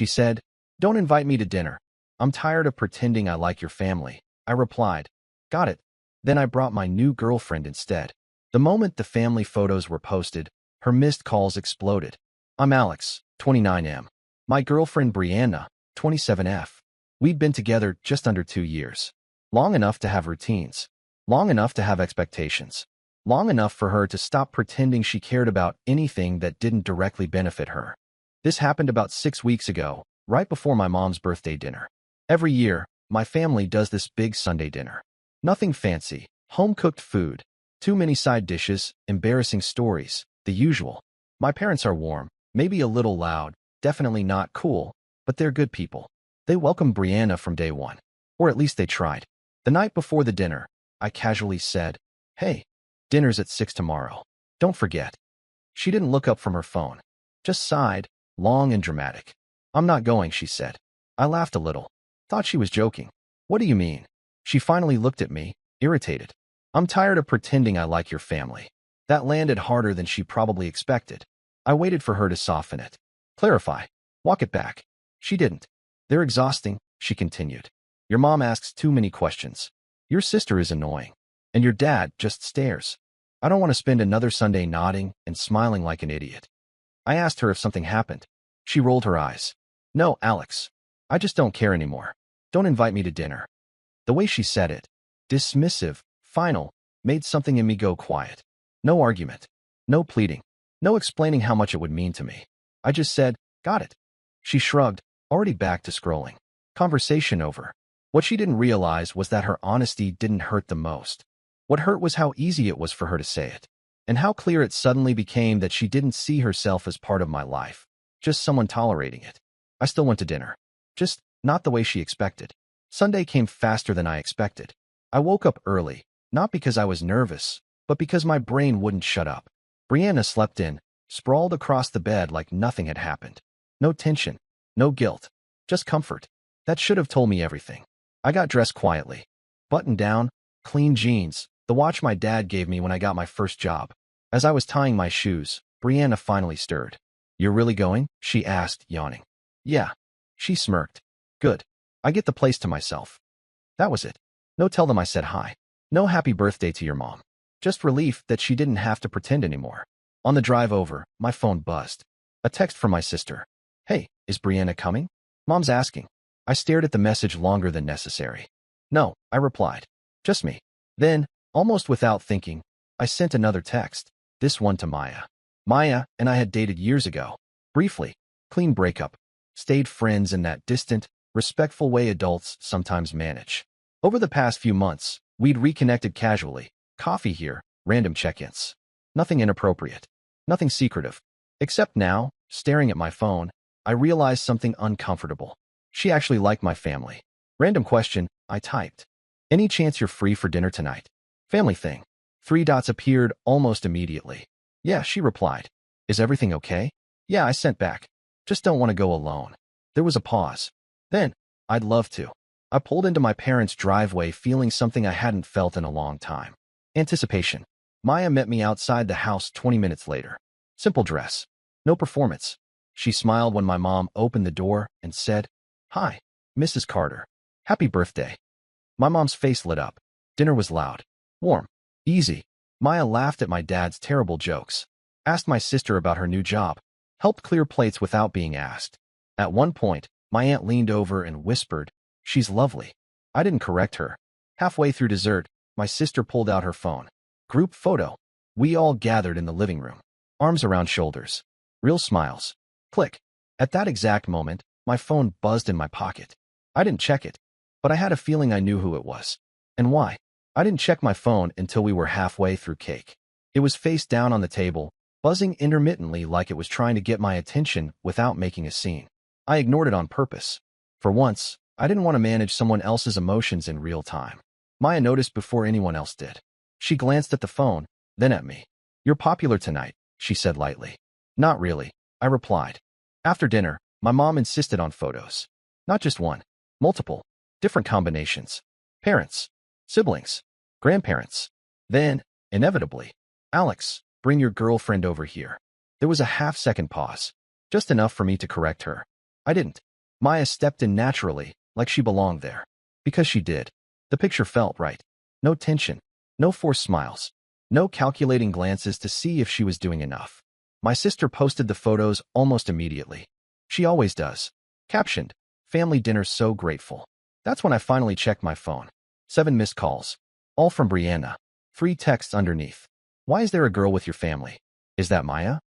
She said, "Don't invite me to dinner. I'm tired of pretending I like your family." I replied, "Got it." Then I brought my new girlfriend instead. The moment the family photos were posted, her missed calls exploded. "I'm Alex, 29M. My girlfriend Brianna, 27F. We'd been together just under 2 years. Long enough to have routines. Long enough to have expectations. Long enough for her to stop pretending she cared about anything that didn't directly benefit her. This happened about 6 weeks ago, right before my mom's birthday dinner. Every year, my family does this big Sunday dinner. Nothing fancy, home-cooked food, too many side dishes, embarrassing stories, the usual. My parents are warm, maybe a little loud, definitely not cool, but they're good people. They welcomed Brianna from day one. Or at least they tried. The night before the dinner, I casually said, "Hey, dinner's at 6 tomorrow. Don't forget." She didn't look up from her phone. Just sighed, long and dramatic. "I'm not going," she said. I laughed a little. Thought she was joking. "What do you mean?" She finally looked at me, irritated. "I'm tired of pretending I like your family." That landed harder than she probably expected. I waited for her to soften it. Clarify. Walk it back. She didn't. "They're exhausting," she continued. "Your mom asks too many questions. Your sister is annoying. And your dad just stares. I don't want to spend another Sunday nodding and smiling like an idiot." I asked her if something happened. She rolled her eyes. "No, Alex. I just don't care anymore. Don't invite me to dinner." The way she said it, dismissive, final, made something in me go quiet. No argument. No pleading. No explaining how much it would mean to me. I just said, "Got it." She shrugged, already back to scrolling. Conversation over. What she didn't realize was that her honesty didn't hurt the most. What hurt was how easy it was for her to say it, and how clear it suddenly became that she didn't see herself as part of my life, just someone tolerating it. I still went to dinner. Just not the way she expected. Sunday came faster than I expected. I woke up early, not because I was nervous, but because my brain wouldn't shut up. Brianna slept in, sprawled across the bed like nothing had happened. No tension, no guilt, just comfort. That should have told me everything. I got dressed quietly. Button down, clean jeans, the watch my dad gave me when I got my first job. As I was tying my shoes, Brianna finally stirred. "You're really going?" she asked, yawning. "Yeah." She smirked. "Good. I get the place to myself." That was it. No tell them I said hi. No happy birthday to your mom. Just relief that she didn't have to pretend anymore. On the drive over, my phone buzzed. A text from my sister. "Hey, is Brianna coming?" "Mom's asking." I stared at the message longer than necessary. "No," I replied. "Just me." Then, almost without thinking, I sent another text, this one to Maya. Maya and I had dated years ago. Briefly. Clean breakup. Stayed friends in that distant, respectful way adults sometimes manage. Over the past few months, we'd reconnected casually. Coffee here, random check-ins. Nothing inappropriate. Nothing secretive. Except now, staring at my phone, I realized something uncomfortable. She actually liked my family. Random question, I typed. "Any chance you're free for dinner tonight?" Family thing. 3 dots appeared almost immediately. "Yeah," she replied. "Is everything okay?" "Yeah," I sent back. "Just don't want to go alone." There was a pause. Then, "I'd love to." I pulled into my parents' driveway feeling something I hadn't felt in a long time. Anticipation. Maya met me outside the house 20 minutes later. Simple dress. No performance. She smiled when my mom opened the door and said, "Hi, Mrs. Carter. Happy birthday." My mom's face lit up. Dinner was loud. Warm. Easy. Maya laughed at my dad's terrible jokes. Asked my sister about her new job. Helped clear plates without being asked. At one point, my aunt leaned over and whispered, "She's lovely." I didn't correct her. Halfway through dessert, my sister pulled out her phone. Group photo. We all gathered in the living room. Arms around shoulders. Real smiles. Click. At that exact moment, my phone buzzed in my pocket. I didn't check it, but I had a feeling I knew who it was. And why? I didn't check my phone until we were halfway through cake. It was face down on the table, buzzing intermittently like it was trying to get my attention without making a scene. I ignored it on purpose. For once, I didn't want to manage someone else's emotions in real time. Maya noticed before anyone else did. She glanced at the phone, then at me. "You're popular tonight," she said lightly. "Not really," I replied. After dinner, my mom insisted on photos. Not just one. Multiple. Different combinations. Parents. Siblings. Grandparents. Then, inevitably, "Alex, bring your girlfriend over here." There was a half-second pause. Just enough for me to correct her. I didn't. Maya stepped in naturally, like she belonged there. Because she did. The picture felt right. No tension. No forced smiles. No calculating glances to see if she was doing enough. My sister posted the photos almost immediately. She always does. Captioned, "Family dinner so grateful." That's when I finally checked my phone. 7 missed calls. All from Brianna. 3 texts underneath. "Why is there a girl with your family? Is that Maya?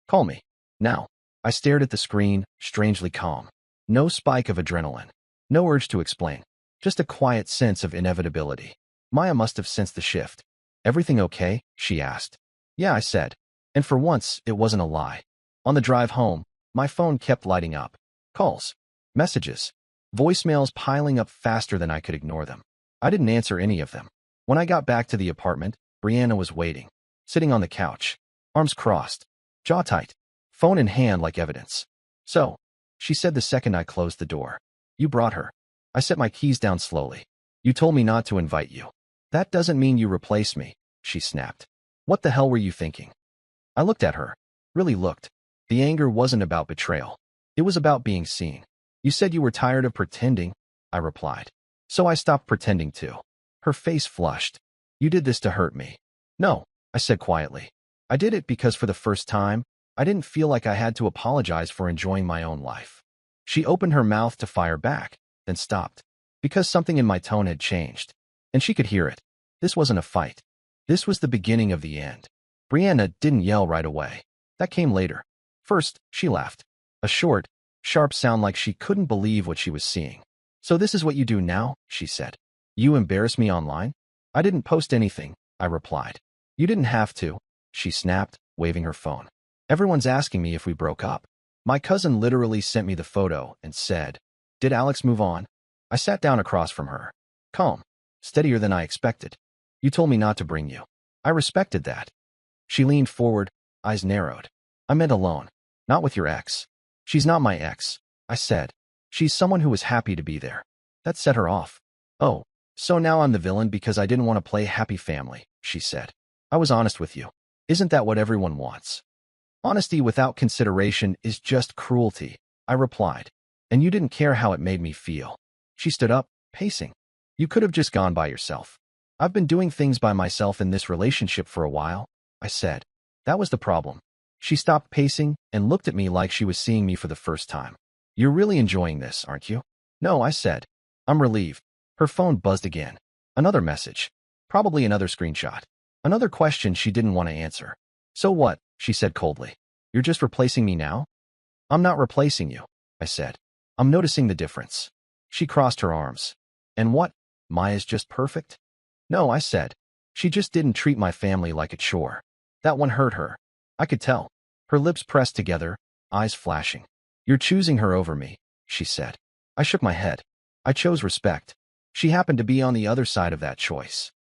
Call me. Now." I stared at the screen, strangely calm. No spike of adrenaline. No urge to explain. Just a quiet sense of inevitability. Maya must have sensed the shift. "Everything okay?" she asked. "Yeah," I said. And for once, it wasn't a lie. On the drive home, my phone kept lighting up. Calls. Messages. Voicemails piling up faster than I could ignore them. I didn't answer any of them. When I got back to the apartment, Brianna was waiting. Sitting on the couch. Arms crossed. Jaw tight. Phone in hand like evidence. "So," she said the second I closed the door. "You brought her." I set my keys down slowly. "You told me not to invite you." "That doesn't mean you replace me," she snapped. "What the hell were you thinking?" I looked at her. Really looked. The anger wasn't about betrayal. It was about being seen. "You said you were tired of pretending," I replied. "So I stopped pretending too." Her face flushed. "You did this to hurt me." "No," I said quietly. "I did it because for the first time, I didn't feel like I had to apologize for enjoying my own life." She opened her mouth to fire back, then stopped. Because something in my tone had changed. And she could hear it. This wasn't a fight. This was the beginning of the end. Brianna didn't yell right away. That came later. First, she laughed. A short, sharp sound like she couldn't believe what she was seeing. "So this is what you do now?" she said. "You embarrass me online?" "I didn't post anything," I replied. "You didn't have to," she snapped, waving her phone. "Everyone's asking me if we broke up." My cousin literally sent me the photo and said, "Did Alex move on?" I sat down across from her. Calm. Steadier than I expected. "You told me not to bring you." I respected that. She leaned forward, eyes narrowed. "I meant alone. Not with your ex." "She's not my ex," I said. "She's someone who was happy to be there." That set her off. "Oh, so now I'm the villain because I didn't want to play happy family," she said. "I was honest with you. Isn't that what everyone wants?" "Honesty without consideration is just cruelty," I replied. "And you didn't care how it made me feel." She stood up, pacing. "You could have just gone by yourself." "I've been doing things by myself in this relationship for a while," I said. That was the problem. She stopped pacing and looked at me like she was seeing me for the first time. "You're really enjoying this, aren't you?" "No," I said. "I'm relieved." Her phone buzzed again. Another message. Probably another screenshot. Another question she didn't want to answer. "So what?" she said coldly. "You're just replacing me now?" "I'm not replacing you," I said. "I'm noticing the difference." She crossed her arms. "And what? Maya's just perfect?" "No," I said. "She just didn't treat my family like a chore." That one hurt her. I could tell. Her lips pressed together, eyes flashing. "You're choosing her over me," she said. I shook my head. I chose respect. She happened to be on the other side of that choice.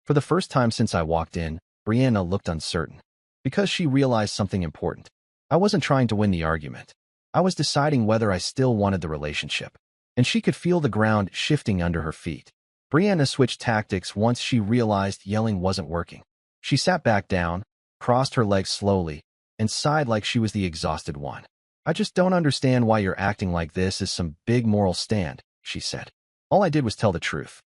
For the first time since I walked in, Brianna looked uncertain. Because she realized something important. I wasn't trying to win the argument. I was deciding whether I still wanted the relationship. And she could feel the ground shifting under her feet. Brianna switched tactics once she realized yelling wasn't working. She sat back down, crossed her legs slowly, and sighed like she was the exhausted one. "I just don't understand why you're acting like this is some big moral stand," she said. All I did was tell the truth.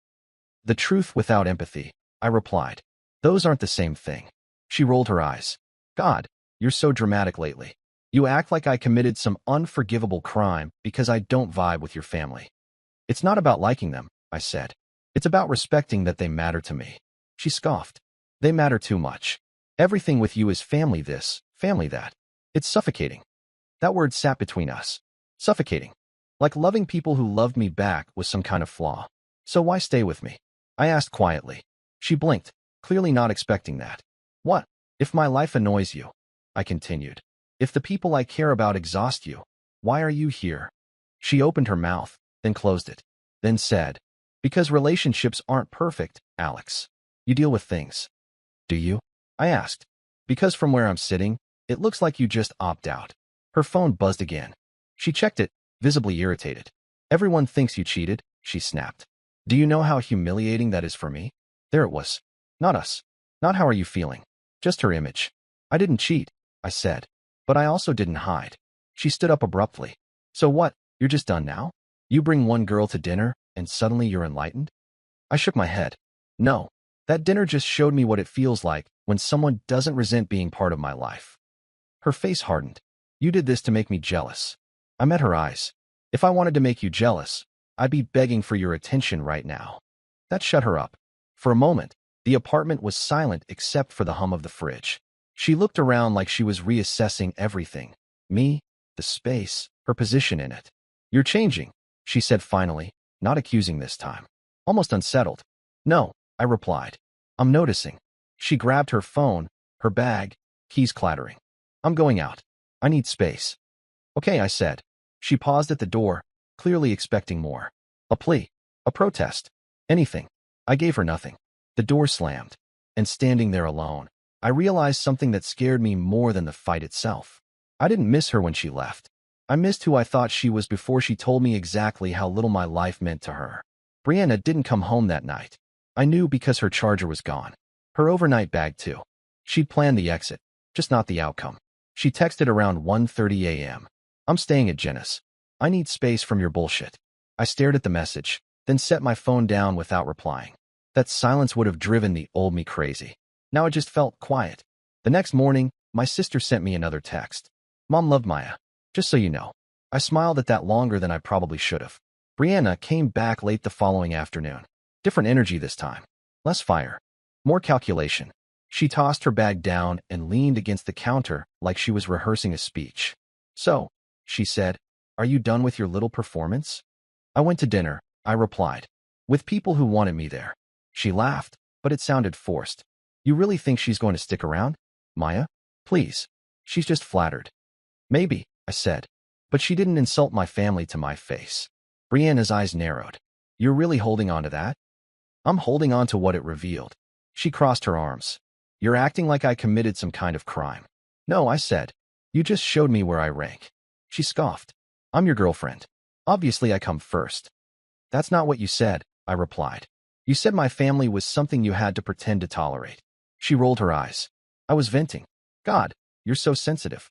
"The truth without empathy," I replied. "Those aren't the same thing." She rolled her eyes. "God, you're so dramatic lately. You act like I committed some unforgivable crime because I don't vibe with your family." "It's not about liking them," I said. "It's about respecting that they matter to me." She scoffed. "They matter too much. Everything with you is family this, family that. It's suffocating." That word sat between us. Suffocating. Like loving people who loved me back was some kind of flaw. "So why stay with me?" I asked quietly. She blinked, clearly not expecting that. "What? If my life annoys you," I continued. "If the people I care about exhaust you, why are you here?" She opened her mouth, then closed it, then said, "Because relationships aren't perfect, Alex. You deal with things." "Do you?" I asked. "Because from where I'm sitting, it looks like you just opt out." Her phone buzzed again. She checked it, visibly irritated. "Everyone thinks you cheated," she snapped. "Do you know how humiliating that is for me?" There it was. Not us. Not how are you feeling. Just her image. "I didn't cheat," I said. "But I also didn't hide." She stood up abruptly. "So what? You're just done now? You bring one girl to dinner, and suddenly you're enlightened? I shook my head. No, that dinner just showed me what it feels like when someone doesn't resent being part of my life. Her face hardened. You did this to make me jealous. I met her eyes. If I wanted to make you jealous, I'd be begging for your attention right now. That shut her up. For a moment, the apartment was silent except for the hum of the fridge. She looked around like she was reassessing everything. Me, the space, her position in it. You're changing, she said finally, not accusing this time. Almost unsettled. No, I replied. I'm noticing. She grabbed her phone, her bag, keys clattering. I'm going out. I need space. Okay, I said. She paused at the door, clearly expecting more. A plea. A protest. Anything. I gave her nothing. The door slammed. And standing there alone, I realized something that scared me more than the fight itself. I didn't miss her when she left. I missed who I thought she was before she told me exactly how little my life meant to her. Brianna didn't come home that night. I knew because her charger was gone. Her overnight bag too. She'd planned the exit, just not the outcome. She texted around 1:30 a.m. I'm staying at Jenna's. I need space from your bullshit. I stared at the message, then set my phone down without replying. That silence would have driven the old me crazy. Now it just felt quiet. The next morning, my sister sent me another text. Mom loved Maya. Just so you know. I smiled at that longer than I probably should have. Brianna came back late the following afternoon. Different energy this time. Less fire. More calculation. She tossed her bag down and leaned against the counter like she was rehearsing a speech. So, she said, are you done with your little performance? I went to dinner, I replied. With people who wanted me there. She laughed, but it sounded forced. You really think she's going to stick around? Maya? Please. She's just flattered. Maybe, I said. But she didn't insult my family to my face. Brianna's eyes narrowed. You're really holding on to that? I'm holding on to what it revealed. She crossed her arms. You're acting like I committed some kind of crime. No, I said. You just showed me where I rank. She scoffed. I'm your girlfriend. Obviously I come first. That's not what you said, I replied. You said my family was something you had to pretend to tolerate. She rolled her eyes. I was venting. God, you're so sensitive.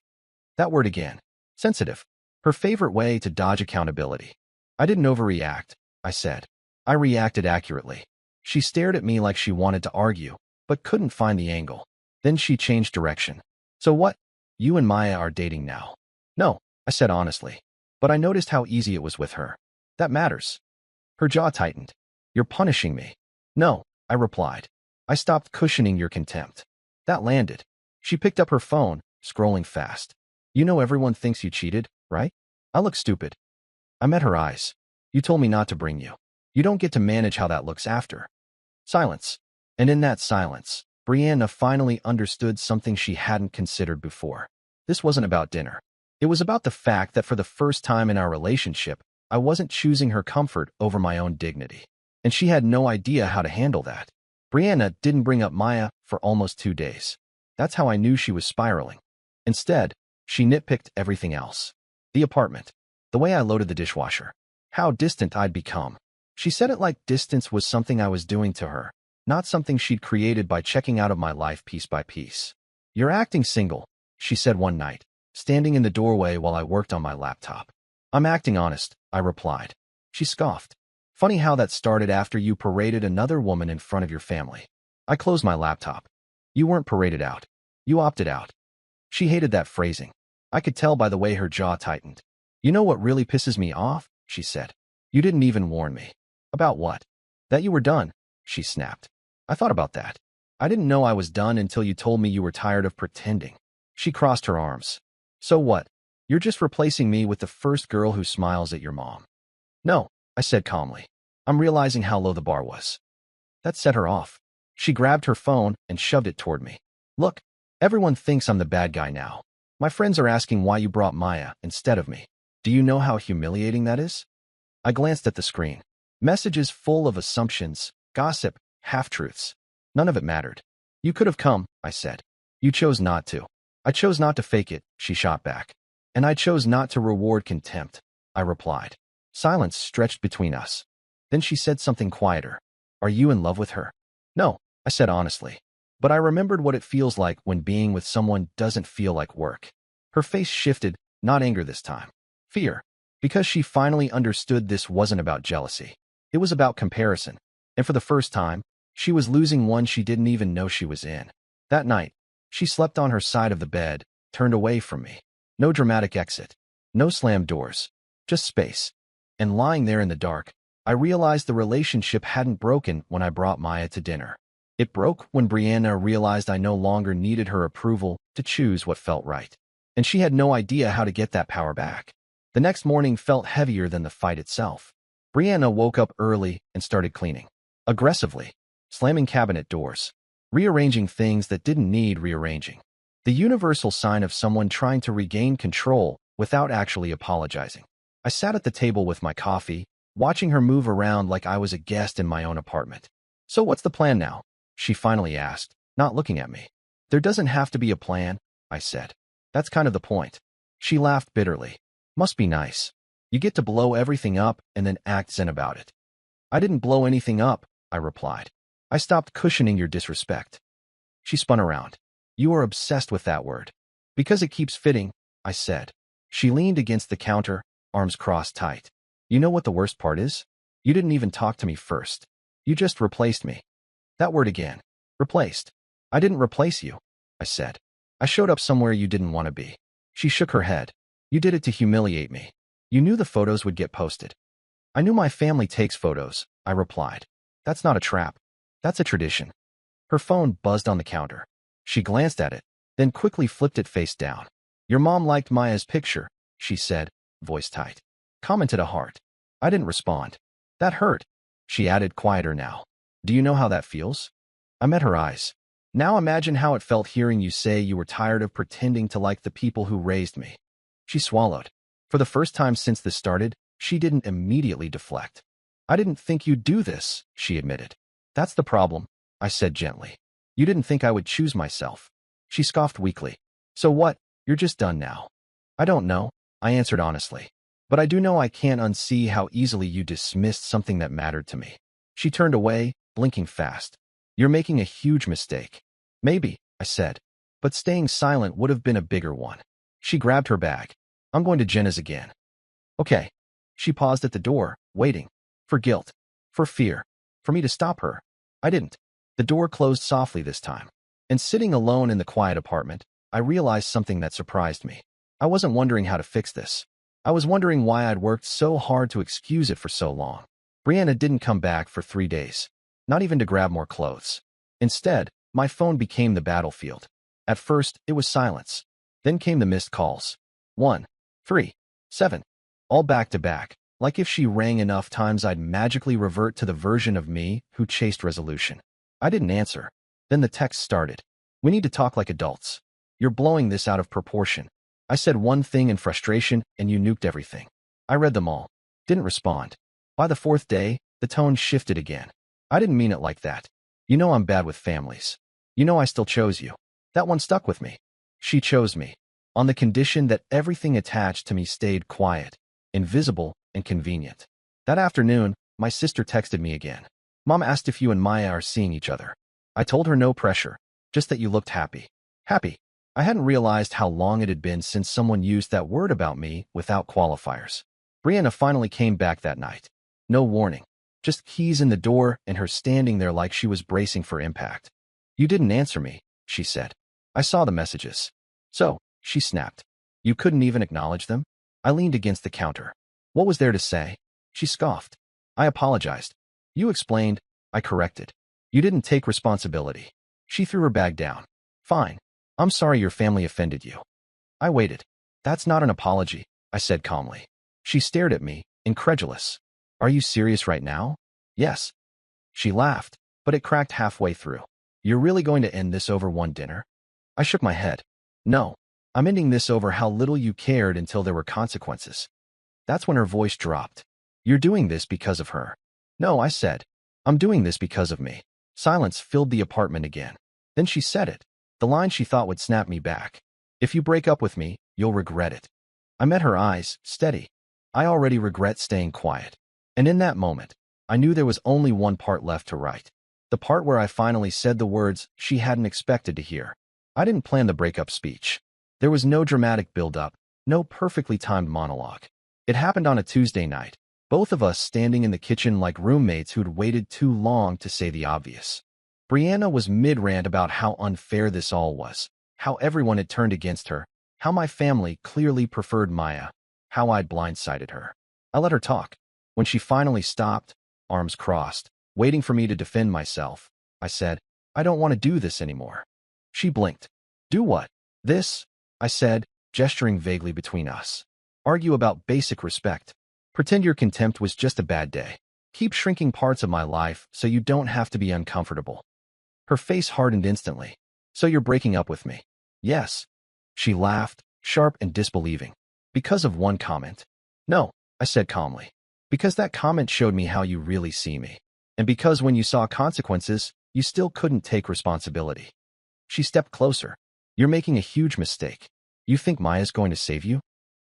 That word again. Sensitive. Her favorite way to dodge accountability. I didn't overreact, I said. I reacted accurately. She stared at me like she wanted to argue, but couldn't find the angle. Then she changed direction. So what? You and Maya are dating now. No, I said honestly. But I noticed how easy it was with her. That matters. Her jaw tightened. You're punishing me. No, I replied. I stopped cushioning your contempt. That landed. She picked up her phone, scrolling fast. You know everyone thinks you cheated, right? I look stupid. I met her eyes. You told me not to bring you. You don't get to manage how that looks after. Silence. And in that silence, Brianna finally understood something she hadn't considered before. This wasn't about dinner. It was about the fact that for the first time in our relationship, I wasn't choosing her comfort over my own dignity. And she had no idea how to handle that. Brianna didn't bring up Maya for almost 2 days. That's how I knew she was spiraling. Instead, she nitpicked everything else. The apartment. The way I loaded the dishwasher. How distant I'd become. She said it like distance was something I was doing to her, not something she'd created by checking out of my life piece by piece. You're acting single, she said one night, standing in the doorway while I worked on my laptop. I'm acting honest, I replied. She scoffed. Funny how that started after you paraded another woman in front of your family. I closed my laptop. You weren't paraded out. You opted out. She hated that phrasing. I could tell by the way her jaw tightened. You know what really pisses me off? She said. You didn't even warn me. About what? That you were done, she snapped. I thought about that. I didn't know I was done until you told me you were tired of pretending. She crossed her arms. So what? You're just replacing me with the first girl who smiles at your mom. No, I said calmly. I'm realizing how low the bar was. That set her off. She grabbed her phone and shoved it toward me. Look, everyone thinks I'm the bad guy now. My friends are asking why you brought Maya instead of me. Do you know how humiliating that is? I glanced at the screen. Messages full of assumptions, gossip, half-truths. None of it mattered. You could have come, I said. You chose not to. I chose not to fake it, she shot back. And I chose not to reward contempt, I replied. Silence stretched between us. Then she said something quieter. Are you in love with her? No, I said honestly. But I remembered what it feels like when being with someone doesn't feel like work. Her face shifted, not anger this time. Fear. Because she finally understood this wasn't about jealousy. It was about comparison. And for the first time, she was losing one she didn't even know she was in. That night, she slept on her side of the bed, turned away from me. No dramatic exit. No slammed doors. Just space. And lying there in the dark, I realized the relationship hadn't broken when I brought Maya to dinner. It broke when Brianna realized I no longer needed her approval to choose what felt right. And she had no idea how to get that power back. The next morning felt heavier than the fight itself. Brianna woke up early and started cleaning. Aggressively. Slamming cabinet doors. Rearranging things that didn't need rearranging. The universal sign of someone trying to regain control without actually apologizing. I sat at the table with my coffee, watching her move around like I was a guest in my own apartment. "So what's the plan now?" she finally asked, not looking at me. "There doesn't have to be a plan," I said. "That's kind of the point." She laughed bitterly. "Must be nice. You get to blow everything up and then act zen about it." "I didn't blow anything up," I replied. "I stopped cushioning your disrespect." She spun around. "You are obsessed with that word." "Because it keeps fitting," I said. She leaned against the counter, arms crossed tight. "You know what the worst part is? You didn't even talk to me first. You just replaced me." That word again. Replaced. "I didn't replace you," I said. "I showed up somewhere you didn't want to be." She shook her head. "You did it to humiliate me. You knew the photos would get posted." "I knew my family takes photos," I replied. "That's not a trap. That's a tradition." Her phone buzzed on the counter. She glanced at it, then quickly flipped it face down. "Your mom liked Maya's picture," she said, voice tight. Commented a heart. I didn't respond. "That hurt," she added, quieter now. "Do you know how that feels?" I met her eyes. "Now imagine how it felt hearing you say you were tired of pretending to like the people who raised me." She swallowed. For the first time since this started, she didn't immediately deflect. "I didn't think you'd do this," she admitted. "That's the problem," I said gently. "You didn't think I would choose myself." She scoffed weakly. "So what? You're just done now." "I don't know," I answered honestly. "But I do know I can't unsee how easily you dismissed something that mattered to me." She turned away, blinking fast. "You're making a huge mistake." "Maybe," I said. "But staying silent would have been a bigger one." She grabbed her bag. "I'm going to Jenna's again." "Okay." She paused at the door, waiting. For guilt. For fear. For me to stop her. I didn't. The door closed softly this time. And sitting alone in the quiet apartment, I realized something that surprised me. I wasn't wondering how to fix this. I was wondering why I'd worked so hard to excuse it for so long. Brianna didn't come back for 3 days. Not even to grab more clothes. Instead, my phone became the battlefield. At first, it was silence. Then came the missed calls. 1, 3, 7. All back to back. Like if she rang enough times I'd magically revert to the version of me who chased resolution. I didn't answer. Then the text started. "We need to talk like adults. You're blowing this out of proportion." I said one thing in frustration and you nuked everything. I read them all. Didn't respond. By the 4th day, the tone shifted again. "I didn't mean it like that. You know I'm bad with families. You know I still chose you." That one stuck with me. She chose me. On the condition that everything attached to me stayed quiet, invisible, and convenient. That afternoon, my sister texted me again. "Mom asked if you and Maya are seeing each other." I told her no pressure, just that you looked happy. Happy. I hadn't realized how long it had been since someone used that word about me without qualifiers. Brianna finally came back that night. No warning. Just keys in the door and her standing there like she was bracing for impact. "You didn't answer me," she said. "I saw the messages." "So," she snapped. "You couldn't even acknowledge them?" I leaned against the counter. "What was there to say?" She scoffed. I apologized. "You explained." I corrected. "You didn't take responsibility." She threw her bag down. "Fine. I'm sorry your family offended you." I waited. "That's not an apology," I said calmly. She stared at me, incredulous. "Are you serious right now?" "Yes." She laughed, but it cracked halfway through. "You're really going to end this over one dinner?" I shook my head. "No. I'm ending this over how little you cared until there were consequences." That's when her voice dropped. "You're doing this because of her." "No," I said. "I'm doing this because of me." Silence filled the apartment again. Then she said it. The line she thought would snap me back. "If you break up with me, you'll regret it." I met her eyes, steady. "I already regret staying quiet." And in that moment, I knew there was only one part left to write. The part where I finally said the words she hadn't expected to hear. I didn't plan the breakup speech. There was no dramatic build-up, no perfectly timed monologue. It happened on a Tuesday night, both of us standing in the kitchen like roommates who'd waited too long to say the obvious. Brianna was mid-rant about how unfair this all was, how everyone had turned against her, how my family clearly preferred Maya, how I'd blindsided her. I let her talk. When she finally stopped, arms crossed, waiting for me to defend myself, I said, "I don't want to do this anymore." She blinked. "Do what?" "This," I said, gesturing vaguely between us. "Argue about basic respect. Pretend your contempt was just a bad day. Keep shrinking parts of my life so you don't have to be uncomfortable." Her face hardened instantly. "So you're breaking up with me?" "Yes." She laughed, sharp and disbelieving. "Because of one comment?" "No," I said calmly. "Because that comment showed me how you really see me. And because when you saw consequences, you still couldn't take responsibility." She stepped closer. "You're making a huge mistake. You think Maya's going to save you?"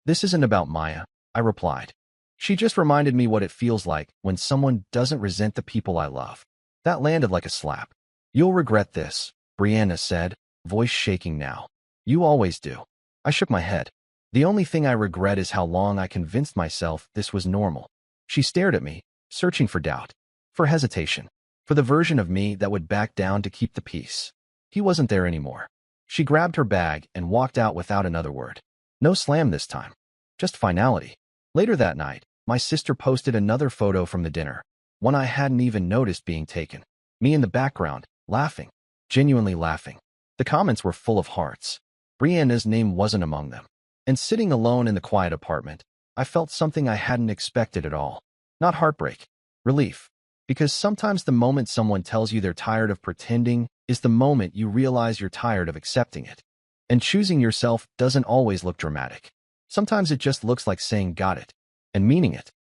"This isn't about Maya," I replied. "She just reminded me what it feels like when someone doesn't resent the people I love." That landed like a slap. "You'll regret this," Brianna said, voice shaking now. "You always do." I shook my head. "The only thing I regret is how long I convinced myself this was normal." She stared at me, searching for doubt, for hesitation, for the version of me that would back down to keep the peace. He wasn't there anymore. She grabbed her bag and walked out without another word. No slam this time. Just finality. Later that night, my sister posted another photo from the dinner, one I hadn't even noticed being taken. Me in the background, laughing, genuinely laughing. The comments were full of hearts. Brianna's name wasn't among them. And sitting alone in the quiet apartment, I felt something I hadn't expected at all. Not heartbreak, relief. Because sometimes the moment someone tells you they're tired of pretending is the moment you realize you're tired of accepting it. And choosing yourself doesn't always look dramatic. Sometimes it just looks like saying got it and meaning it.